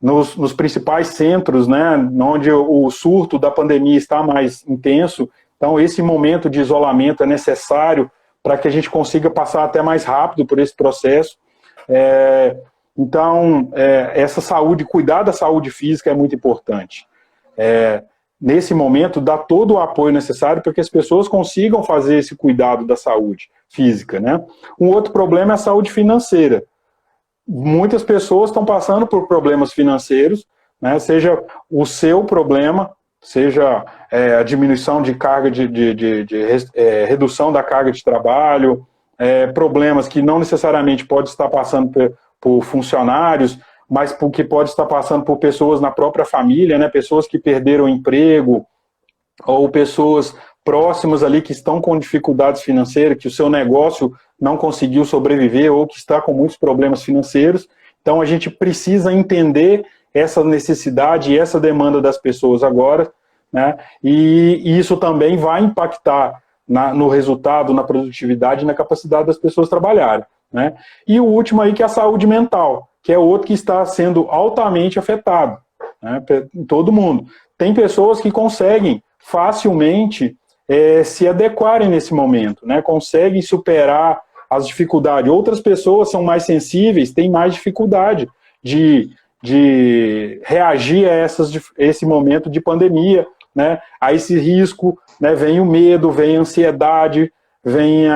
nos principais centros, né, onde o surto da pandemia está mais intenso. Então esse momento de isolamento é necessário para que a gente consiga passar até mais rápido por esse processo. Então, essa saúde, cuidar da saúde física é muito importante. Nesse momento, dá todo o apoio necessário para que as pessoas consigam fazer esse cuidado da saúde física, né? Um outro problema é a saúde financeira. Muitas pessoas estão passando por problemas financeiros, né? Seja o seu problema, seja a diminuição de carga, redução da carga de trabalho, problemas que não necessariamente pode estar passando por funcionários, mas que pode estar passando por pessoas na própria família, né, pessoas que perderam o emprego, ou pessoas próximas ali que estão com dificuldades financeiras, que o seu negócio não conseguiu sobreviver, ou que está com muitos problemas financeiros. Então a gente precisa entender essa necessidade e essa demanda das pessoas agora, né, e isso também vai impactar no resultado, na produtividade e na capacidade das pessoas trabalharem, né? E o último aí que é a saúde mental, que é outro que está sendo altamente afetado, né, em todo mundo. Tem pessoas que conseguem facilmente se adequarem nesse momento, né, conseguem superar as dificuldades. Outras pessoas são mais sensíveis, têm mais dificuldade de reagir a esse momento de pandemia, né, a esse risco, né, vem o medo, vem a ansiedade, vem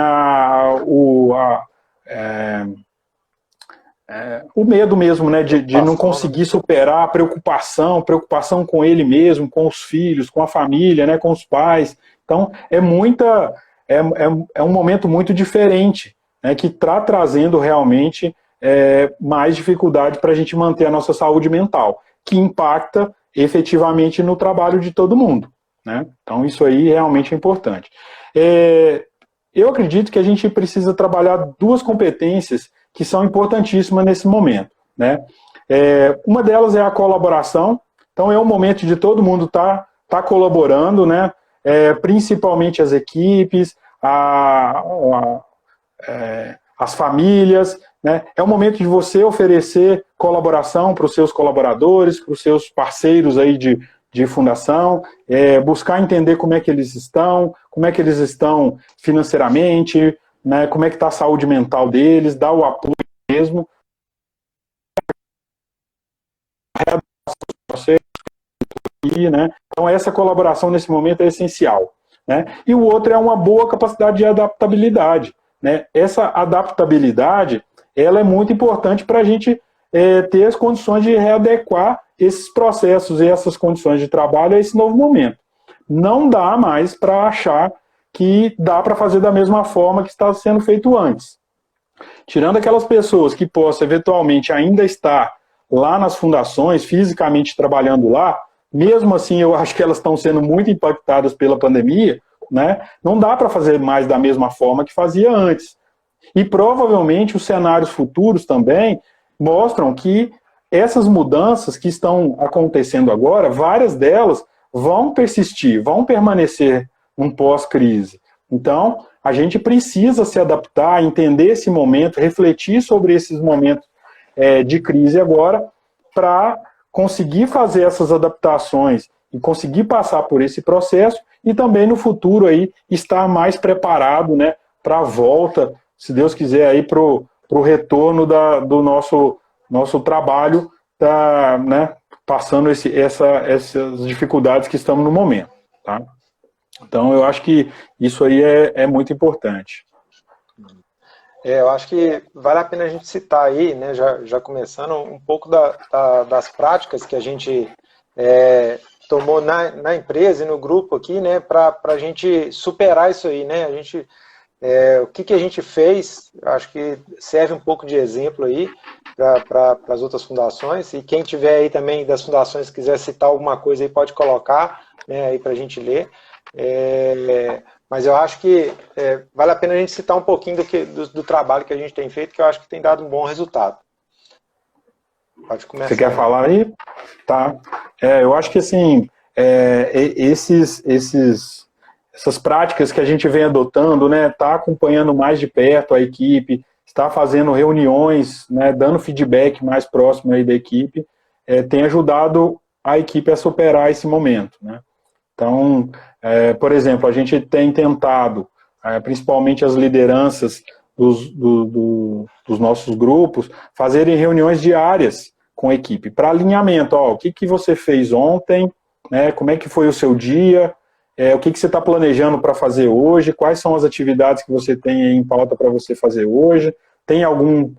o medo mesmo, né, de não conseguir superar, a preocupação com ele mesmo, com os filhos, com a família, né, com os pais. Então, é um momento muito diferente, né, que está trazendo realmente mais dificuldade para a gente manter a nossa saúde mental, que impacta efetivamente no trabalho de todo mundo, né? Então, isso aí realmente é importante. Eu acredito que a gente precisa trabalhar duas competências que são importantíssimas nesse momento, né? Uma delas é a colaboração. Então é um momento de todo mundo tá colaborando, né? Principalmente as equipes, as famílias, né? É um momento de você oferecer colaboração para os seus colaboradores, para os seus parceiros aí de fundação, buscar entender como é que eles estão financeiramente, né, como é que está a saúde mental deles, dar o apoio mesmo. Né? Então essa colaboração nesse momento é essencial, né? E o outro é uma boa capacidade de adaptabilidade, né? Essa adaptabilidade, ela é muito importante para a gente ter as condições de readequar esses processos e essas condições de trabalho a esse novo momento. Não dá mais para achar que dá para fazer da mesma forma que está sendo feito antes. Tirando aquelas pessoas que possam eventualmente ainda estar lá nas fundações, fisicamente trabalhando lá, mesmo assim eu acho que elas estão sendo muito impactadas pela pandemia, né? Não dá para fazer mais da mesma forma que fazia antes. E provavelmente os cenários futuros também mostram que essas mudanças que estão acontecendo agora, várias delas vão persistir, vão permanecer num pós-crise. Então, a gente precisa se adaptar, entender esse momento, refletir sobre esses momentos de crise agora, para conseguir fazer essas adaptações e conseguir passar por esse processo e também no futuro aí estar mais preparado, né, para a volta, se Deus quiser, aí para o retorno do nosso trabalho, né, passando essas dificuldades que estamos no momento, tá? Então, eu acho que isso aí é muito importante. Eu acho que vale a pena a gente citar aí, né, já começando um pouco das práticas que a gente tomou na empresa e no grupo aqui, né, para a gente superar isso aí, né? A gente o que a gente fez, acho que serve um pouco de exemplo aí para as outras fundações, e quem tiver aí também das fundações quiser citar alguma coisa aí pode colocar, né, aí para a gente ler. Mas eu acho que vale a pena a gente citar um pouquinho do trabalho que a gente tem feito, que eu acho que tem dado um bom resultado. Pode começar. Você quer falar aí? Tá. Eu acho que assim, essas práticas que a gente vem adotando, né, tá acompanhando mais de perto a equipe, está fazendo reuniões, né, dando feedback mais próximo aí da equipe, tem ajudado a equipe a superar esse momento, né? Então, por exemplo, a gente tem tentado, principalmente as lideranças dos nossos grupos, fazerem reuniões diárias com a equipe, para alinhamento, o que você fez ontem, né, como é que foi o seu dia, o que você está planejando para fazer hoje, quais são as atividades que você tem aí em pauta para você fazer hoje, tem algum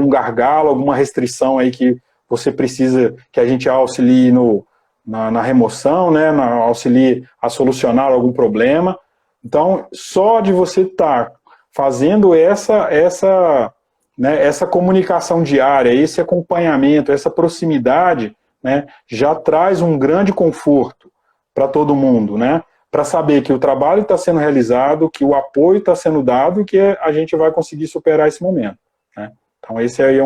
gargalo, alguma restrição aí que você precisa que a gente auxilie na remoção, né, auxilie a solucionar algum problema. Então, só de você estar fazendo essa comunicação diária, esse acompanhamento, essa proximidade, né, já traz um grande conforto para todo mundo, né, para saber que o trabalho está sendo realizado, que o apoio está sendo dado e que a gente vai conseguir superar esse momento, né. Então, esse aí é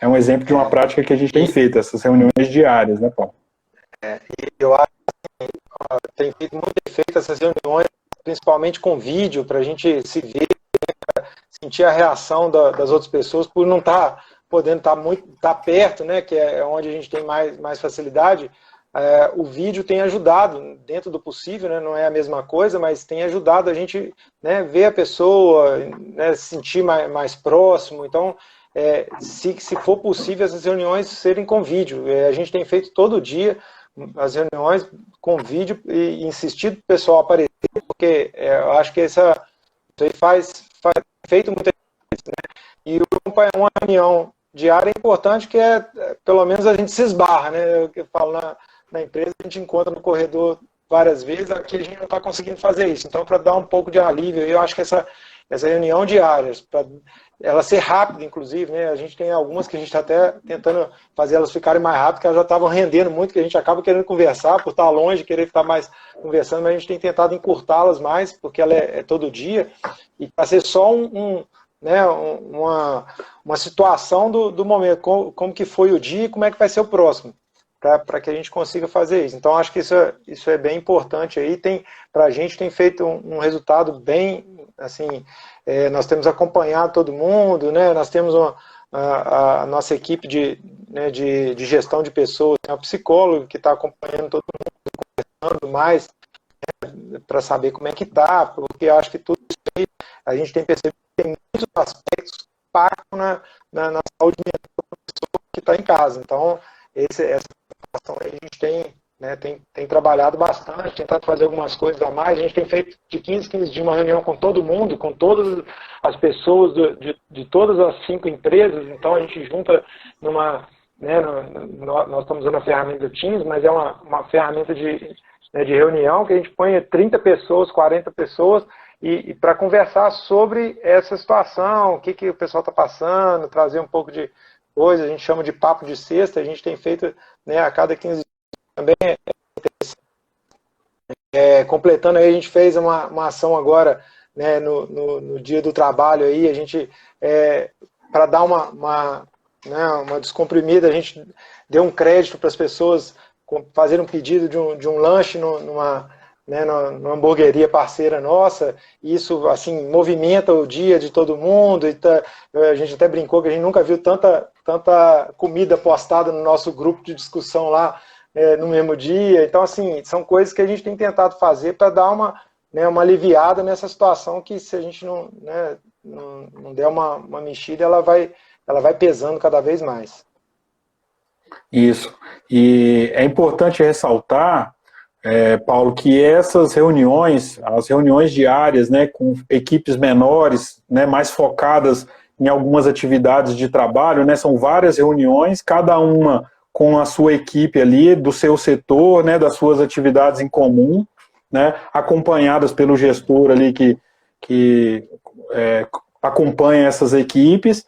um exemplo de uma prática que a gente tem feito, essas reuniões diárias, né, Paulo? E eu acho que tem feito muito efeito essas reuniões, principalmente com vídeo, para a gente se ver, sentir a reação das outras pessoas, por não estar podendo estar perto, né, que é onde a gente tem mais facilidade. O vídeo tem ajudado, dentro do possível, né, não é a mesma coisa, mas tem ajudado a gente, né, ver a pessoa, né, se sentir mais próximo. Então, se for possível, essas reuniões serem com vídeo. A gente tem feito todo dia as reuniões com vídeo e insistido para o pessoal aparecer, porque eu acho que isso aí faz feito muita diferença, né? E uma reunião diária é importante, que pelo menos a gente se esbarra, né? Eu falo na empresa, a gente encontra no corredor várias vezes, aqui a gente não está conseguindo fazer isso. Então, para dar um pouco de alívio, eu acho que essa reunião diária, para ela ser rápida, inclusive, né? A gente tem algumas que a gente está até tentando fazer elas ficarem mais rápidas, que elas já estavam rendendo muito, que a gente acaba querendo conversar, por estar longe, querer ficar mais conversando, mas a gente tem tentado encurtá-las mais, porque ela é todo dia, e para ser só uma situação do momento, como que foi o dia e como é que vai ser o próximo, para que a gente consiga fazer isso. Então, acho que isso é bem importante aí, para a gente tem feito um resultado bem, assim, nós temos acompanhado todo mundo, né? Nós temos a nossa equipe de gestão de pessoas, tem um psicólogo que está acompanhando todo mundo, conversando mais, né, para saber como é que está, porque eu acho que tudo isso aí, a gente tem percebido que tem muitos aspectos que impactam na saúde mental da pessoa que está em casa. Então, essa situação aí a gente tem trabalhado bastante, tentado fazer algumas coisas a mais. A gente tem feito de 15 dias uma reunião com todo mundo, com todas as pessoas de todas as 5 empresas. Então a gente junta nós estamos usando a ferramenta do Teams, mas é uma ferramenta de reunião que a gente põe 30 pessoas, 40 pessoas, e para conversar sobre essa situação, o que o pessoal está passando, trazer um pouco de coisa, a gente chama de papo de sexta. A gente tem feito, né, a cada 15 dias também. Completando aí, a gente fez uma ação agora, né, no dia do trabalho aí, a gente, para dar uma descomprimida, a gente deu um crédito para as pessoas fazerem um pedido de um lanche numa hamburgueria parceira nossa. E isso, assim, movimenta o dia de todo mundo. A gente até brincou que a gente nunca viu tanta comida postada no nosso grupo de discussão lá, no mesmo dia. Então, assim, são coisas que a gente tem tentado fazer para dar uma aliviada nessa situação, que se a gente não der uma mexida, ela vai pesando cada vez mais. Isso. E é importante ressaltar, Paulo, que essas reuniões, as reuniões diárias, né, com equipes menores, né, mais focadas em algumas atividades de trabalho, né, são várias reuniões, cada uma com a sua equipe ali, do seu setor, né, das suas atividades em comum, né, acompanhadas pelo gestor ali que acompanha essas equipes,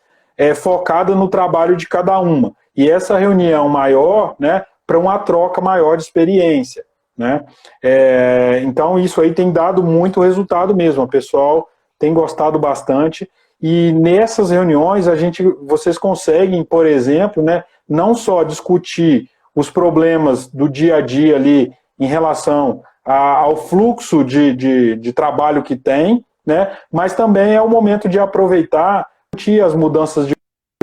focada no trabalho de cada uma. E essa reunião maior, né, para uma troca maior de experiência, né? Então, isso aí tem dado muito resultado mesmo. O pessoal tem gostado bastante. E nessas reuniões, vocês conseguem, por exemplo, né, não só discutir os problemas do dia a dia ali em relação ao fluxo de trabalho que tem, né, mas também é o momento de aproveitar as mudanças de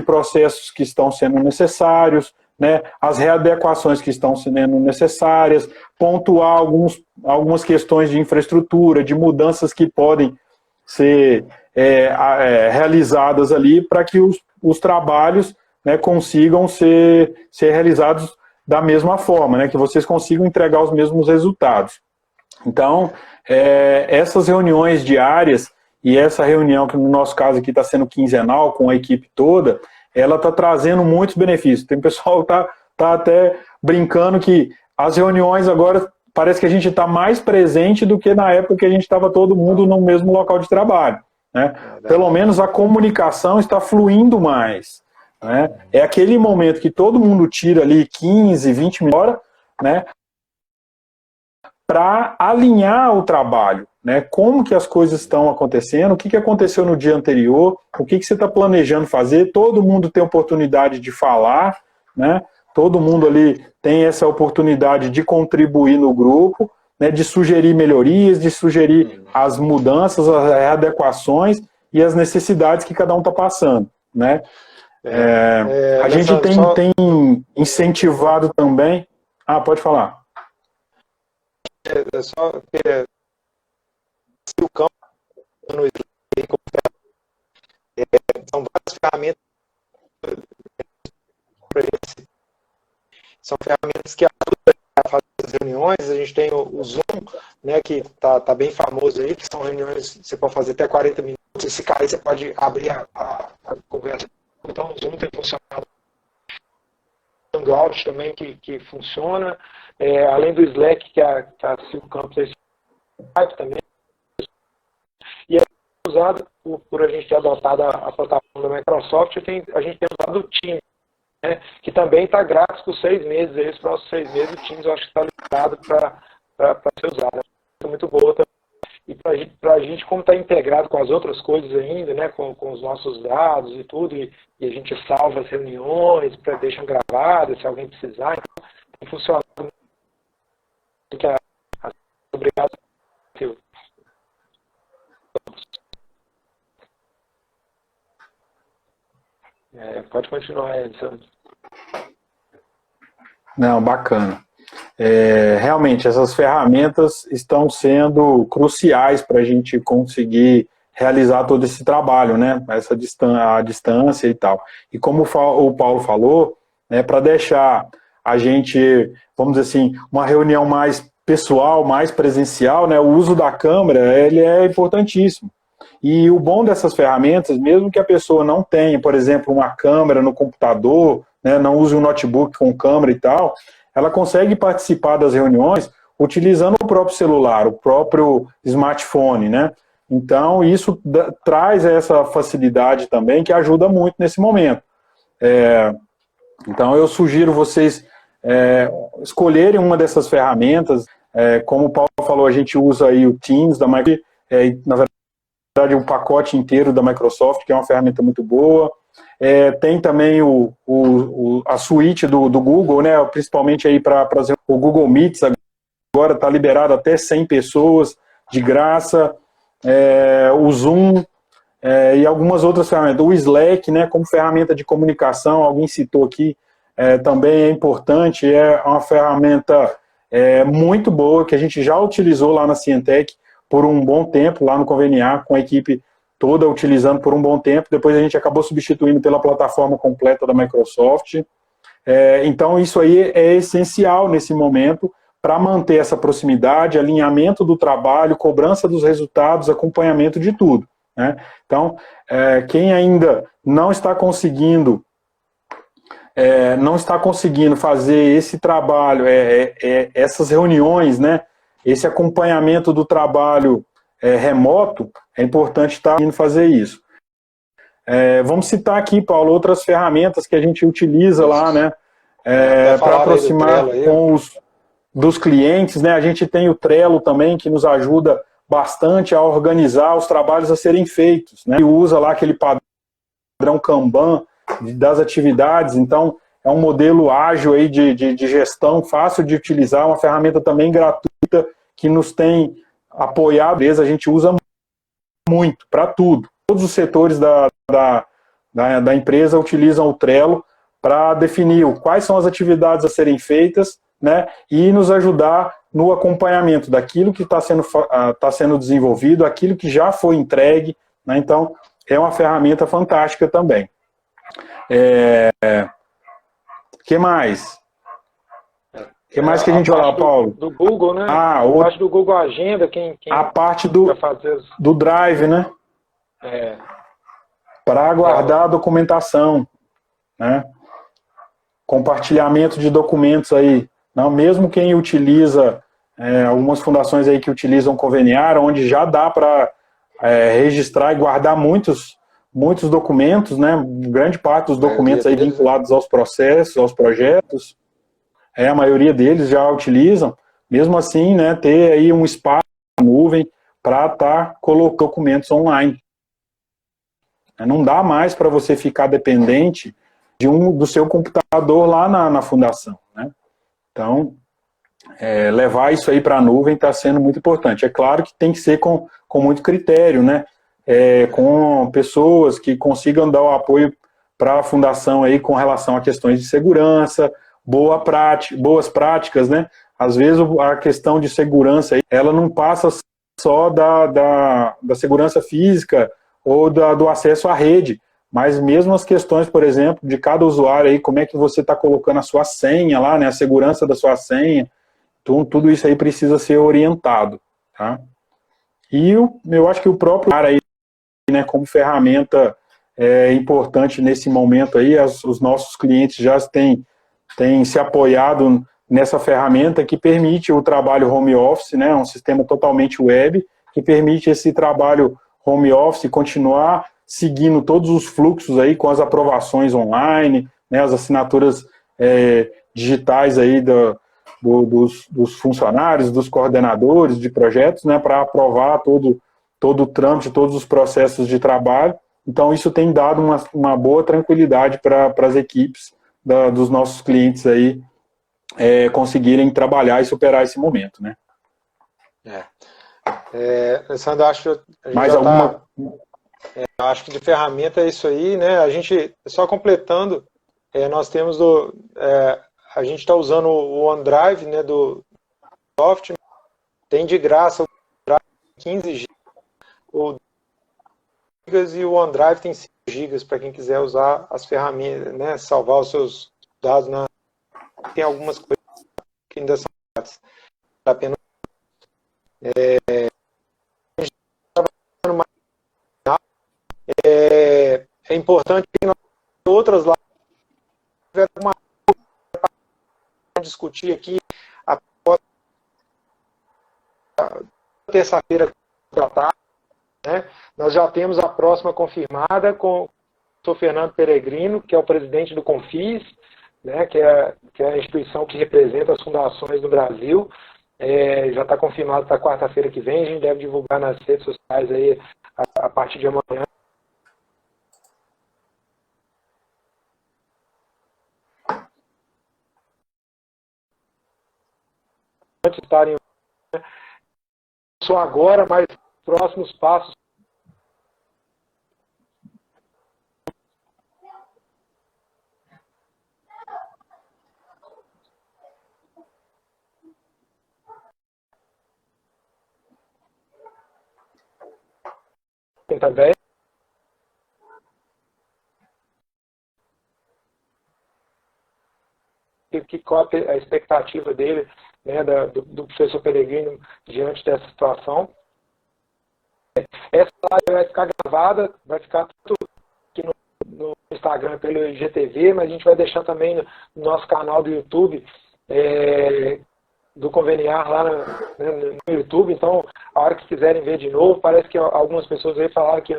processos que estão sendo necessários, né, as readequações que estão sendo necessárias, pontuar algumas questões de infraestrutura, de mudanças que podem ser realizadas ali para que os trabalhos, né, consigam ser realizados da mesma forma, né, que vocês consigam entregar os mesmos resultados. Então, essas reuniões diárias e essa reunião que no nosso caso aqui está sendo quinzenal com a equipe toda, ela está trazendo muitos benefícios. Tem pessoal que tá até brincando que as reuniões agora parece que a gente está mais presente do que na época que a gente estava todo mundo no mesmo local de trabalho, né? Pelo menos a comunicação está fluindo mais, né? É aquele momento que todo mundo tira ali 15, 20 minutos, né, para alinhar o trabalho, né? Como que as coisas estão acontecendo, o que aconteceu no dia anterior, o que você está planejando fazer, todo mundo tem oportunidade de falar, né? Todo mundo ali tem essa oportunidade de contribuir no grupo, né? De sugerir melhorias, de sugerir as mudanças, as adequações e as necessidades que cada um está passando, né? A gente tem incentivado também... pode falar. O campo são várias ferramentas são ferramentas que ajudam a fazer as reuniões. A gente tem o Zoom, né, que tá bem famoso aí, que são reuniões, você pode fazer até 40 minutos, esse cara aí você pode abrir a conversa. Então o Zoom tem funcionado. O Hangout também que funciona, além do Slack que a Silvio Campos tem, Skype também, e é usado por a gente ter adotado a plataforma da Microsoft, a gente tem usado o Teams, né, que também está grátis por 6 meses, os próximos 6 meses o Teams eu acho que está liberado para ser usado. É muito boa também. E para a gente, como está integrado com as outras coisas ainda, né, com os nossos dados e tudo, e a gente salva as reuniões, deixam gravadas, se alguém precisar, então tem funcionado muito. Obrigado, Silvio. Pode continuar, Edson. Não, bacana. Realmente, essas ferramentas estão sendo cruciais para a gente conseguir realizar todo esse trabalho, né? A distância e tal. E como o Paulo falou, né, para deixar a gente, vamos dizer assim, uma reunião mais pessoal, mais presencial, né, o uso da câmera, ele é importantíssimo. E o bom dessas ferramentas, mesmo que a pessoa não tenha, por exemplo, uma câmera no computador, né, não use um notebook com câmera e tal, ela consegue participar das reuniões utilizando o próprio celular, o próprio smartphone, né? Então, isso traz essa facilidade também, que ajuda muito nesse momento. Então, eu sugiro vocês escolherem uma dessas ferramentas. Como o Paulo falou, a gente usa aí o Teams da Microsoft, na verdade, o pacote inteiro da Microsoft, que é uma ferramenta muito boa. Tem também a suíte do Google, né, principalmente aí para o Google Meets, agora está liberado até 100 pessoas, de graça, o Zoom e algumas outras ferramentas. O Slack, né, como ferramenta de comunicação, alguém citou aqui, também é importante, é uma ferramenta muito boa, que a gente já utilizou lá na Cientec por um bom tempo, lá no Conveniar, com a equipe toda utilizando por um bom tempo, depois a gente acabou substituindo pela plataforma completa da Microsoft. Então isso aí é essencial nesse momento para manter essa proximidade, alinhamento do trabalho, cobrança dos resultados, acompanhamento de tudo, né? Então, quem ainda não está conseguindo fazer esse trabalho, essas reuniões, né, esse acompanhamento do trabalho remoto, é importante estar indo fazer isso. Vamos citar aqui, Paulo, outras ferramentas que a gente utiliza lá, né, para aproximar com dos clientes, né? A gente tem o Trello também, que nos ajuda bastante a organizar os trabalhos a serem feitos, né? E usa lá aquele padrão Kanban das atividades, então é um modelo ágil aí de gestão, fácil de utilizar, uma ferramenta também gratuita que nos tem apoiado, a gente usa muito para tudo. Todos os setores da empresa utilizam o Trello para definir quais são as atividades a serem feitas, né, e nos ajudar no acompanhamento daquilo que está sendo desenvolvido, aquilo que já foi entregue, né, então é uma ferramenta fantástica também. Que mais? Que mais que a gente vai lá, Paulo? Do Google, né? A parte do Google Agenda, a parte do Drive, né? Para guardar a documentação, né? Compartilhamento de documentos aí. Não, mesmo quem utiliza, algumas fundações aí que utilizam Conveniar, onde já dá para registrar e guardar muitos documentos, né? Grande parte dos documentos aí vinculados aos processos, aos projetos, a maioria deles já utilizam. Mesmo assim, né, ter aí um espaço na nuvem para estar colocando documentos online. Não dá mais para você ficar dependente do seu computador lá na fundação, né? Então, levar isso aí para a nuvem está sendo muito importante. É claro que tem que ser com muito critério, né? Com pessoas que consigam dar o apoio para a fundação aí com relação a questões de segurança, boas práticas, né? Às vezes a questão de segurança aí, ela não passa só da segurança física ou do acesso à rede, mas mesmo as questões, por exemplo, de cada usuário aí, como é que você está colocando a sua senha lá, né, a segurança da sua senha, então, tudo isso aí precisa ser orientado, tá? E eu acho que o próprio aí, né, como ferramenta importante nesse momento aí, os nossos clientes já têm se apoiado nessa ferramenta que permite o trabalho home office, né, um sistema totalmente web, que permite esse trabalho home office continuar seguindo todos os fluxos aí com as aprovações online, né, as assinaturas digitais aí dos funcionários, dos coordenadores de projetos, né, para aprovar todo o trâmite, todos os processos de trabalho. Então, isso tem dado uma boa tranquilidade para as equipes dos nossos clientes aí conseguirem trabalhar e superar esse momento, né? Alessandro, acho que mais alguma... acho que de ferramenta é isso aí, né? A gente, só completando, nós temos a gente está usando o OneDrive, né, do Microsoft, tem de graça o OneDrive 15 GB, o GB e o OneDrive tem 5 GB para quem quiser usar as ferramentas, né, salvar os seus dados. Tem algumas coisas que ainda são grátis. Vale a pena. É importante que nós outras lá uma discutir aqui a terça-feira, né? Nós já temos a próxima confirmada com o professor Fernando Peregrino, que é o presidente do Confis, né, que é a instituição que representa as fundações no Brasil. Já está confirmado para quarta-feira que vem, a gente deve divulgar nas redes sociais aí a partir de amanhã. Estarem só agora, mas próximos passos. Também. Qual a expectativa dele, né, do professor Peregrino diante dessa situação. Essa live vai ficar gravada, vai ficar tudo aqui no Instagram pelo IGTV, mas a gente vai deixar também no nosso canal do YouTube do Conveniar lá no YouTube, então a hora que quiserem ver de novo, parece que algumas pessoas aí falaram que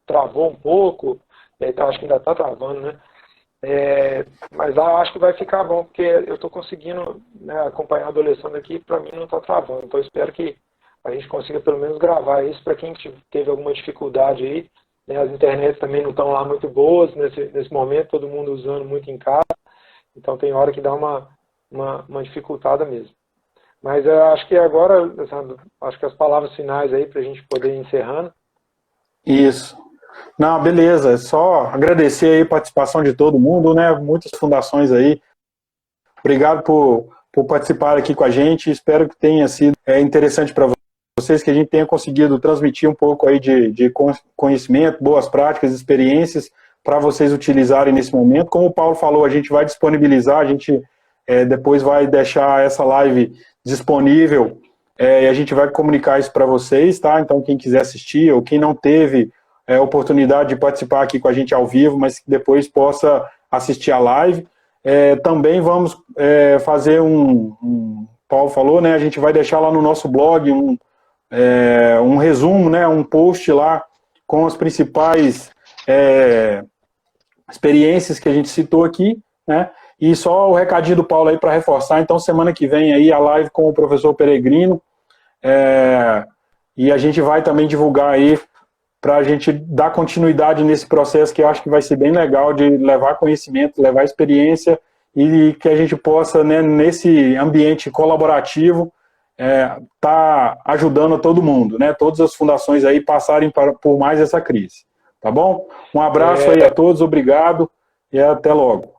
travou um pouco, então acho que ainda está travando, né? Mas lá eu acho que vai ficar bom, porque eu estou conseguindo, né, acompanhar do Alessandro aqui, para mim não está travando, então eu espero que a gente consiga pelo menos gravar isso para quem teve alguma dificuldade aí, né? As internets também não estão lá muito boas nesse momento, todo mundo usando muito em casa, então tem hora que dá uma dificultada mesmo. Mas eu acho que agora, acho que as palavras finais aí para a gente poder ir encerrando. Isso. Não, beleza. É só agradecer aí a participação de todo mundo, né? Muitas fundações aí. Obrigado por participar aqui com a gente. Espero que tenha sido interessante para vocês, que a gente tenha conseguido transmitir um pouco aí de conhecimento, boas práticas, experiências para vocês utilizarem nesse momento. Como o Paulo falou, a gente vai disponibilizar, a gente depois vai deixar essa live disponível e a gente vai comunicar isso para vocês, tá? Então, quem quiser assistir ou quem não teve oportunidade de participar aqui com a gente ao vivo, mas que depois possa assistir a live. Também vamos fazer Paulo falou, né? A gente vai deixar lá no nosso blog um resumo, né? Um post lá com as principais experiências que a gente citou aqui, né? E só o recadinho do Paulo aí para reforçar. Então, semana que vem aí a live com o professor Peregrino. E a gente vai também divulgar aí para a gente dar continuidade nesse processo que eu acho que vai ser bem legal de levar conhecimento, levar experiência e que a gente possa, né, nesse ambiente colaborativo, tá ajudando todo mundo, né? Todas as fundações aí passarem por mais essa crise. Tá bom? Um abraço aí a todos, obrigado e até logo.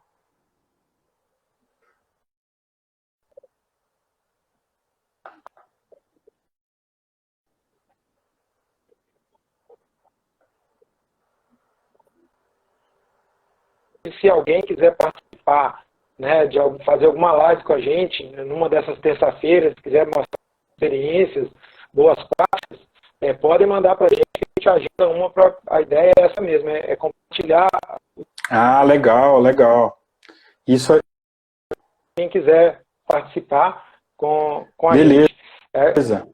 Se alguém quiser participar, né, de fazer alguma live com a gente, numa dessas terça-feiras, se quiser mostrar experiências, boas práticas, podem mandar para a gente agenda uma. A ideia é essa mesmo, é compartilhar. Ah, legal, legal. Isso aí. Quem quiser participar com a Beleza. gente. Beleza.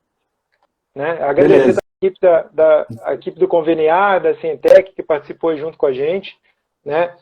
Né? Agradecer a equipe do Conveniar, da Cientec, que participou junto com a gente. Né?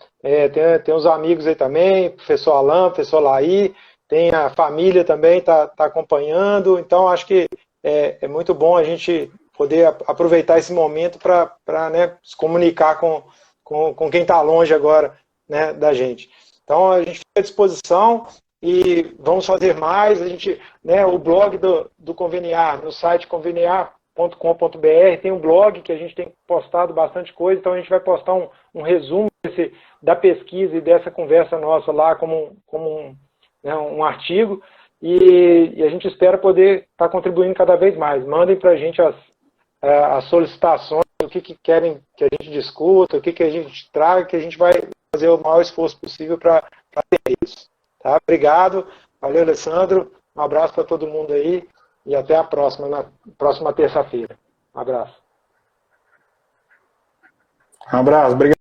Tem uns amigos aí também, professor Alain, professor Laí, tem a família também, está acompanhando, então acho que é muito bom a gente poder aproveitar esse momento para né, se comunicar com quem está longe agora, né, da gente. Então a gente fica à disposição e vamos fazer mais. A gente, né, o blog do Conveniar, no site conveniar.com.br, tem um blog que a gente tem postado bastante coisa, então a gente vai postar um resumo da pesquisa e dessa conversa nossa lá como um artigo, e a gente espera poder estar contribuindo cada vez mais. Mandem para a gente as solicitações, o que querem que a gente discuta, o que a gente traga, que a gente vai fazer o maior esforço possível para ter isso. Tá? Obrigado, valeu, Alessandro, um abraço para todo mundo aí, e até a próxima, na próxima terça-feira. Um abraço. Um abraço, obrigado.